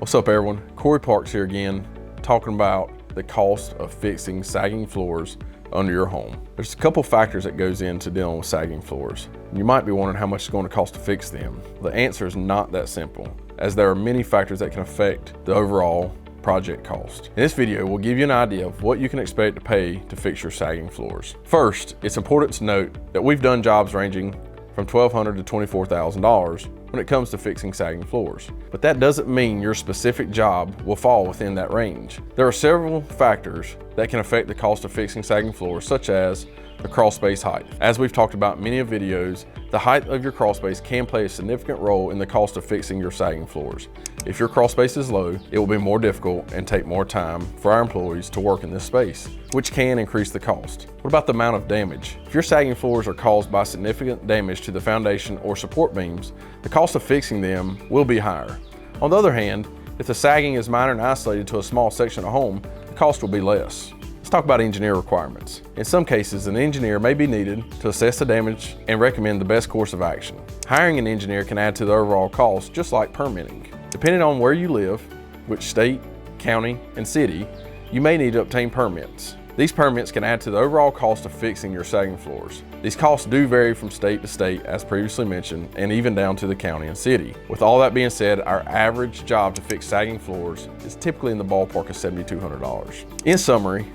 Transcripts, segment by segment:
What's up everyone? Corey Parks here again, talking about the cost of fixing sagging floors under your home. There's a couple factors that goes into dealing with sagging floors. You might be wondering how much it's going to cost to fix them. The answer is not that simple, as there are many factors that can affect the overall project cost. In this video, we'll give you an idea of what you can expect to pay to fix your sagging floors. First, it's important to note that we've done jobs ranging from $1,200 to $24,000 when it comes to fixing sagging floors. But that doesn't mean your specific job will fall within that range. There are several factors that can affect the cost of fixing sagging floors, such as the crawl space height. As we've talked about in many videos, the height of your crawl space can play a significant role in the cost of fixing your sagging floors. If your crawl space is low, it will be more difficult and take more time for our employees to work in this space, which can increase the cost. What about the amount of damage? If your sagging floors are caused by significant damage to the foundation or support beams, the cost of fixing them will be higher. On the other hand, if the sagging is minor and isolated to a small section of home, the cost will be less. Let's talk about engineer requirements. In some cases, an engineer may be needed to assess the damage and recommend the best course of action. Hiring an engineer can add to the overall cost, just like permitting. Depending on where you live, which state, county, and city, you may need to obtain permits. These permits can add to the overall cost of fixing your sagging floors. These costs do vary from state to state, as previously mentioned, and even down to the county and city. With all that being said, our average job to fix sagging floors is typically in the ballpark of $7,200. In summary,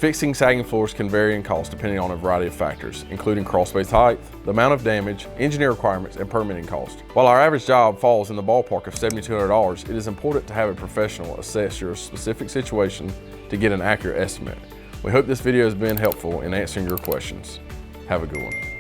fixing sagging floors can vary in cost depending on a variety of factors, including crawl space height, the amount of damage, engineer requirements, and permitting cost. While our average job falls in the ballpark of $7,200, it is important to have a professional assess your specific situation to get an accurate estimate. We hope this video has been helpful in answering your questions. Have a good one.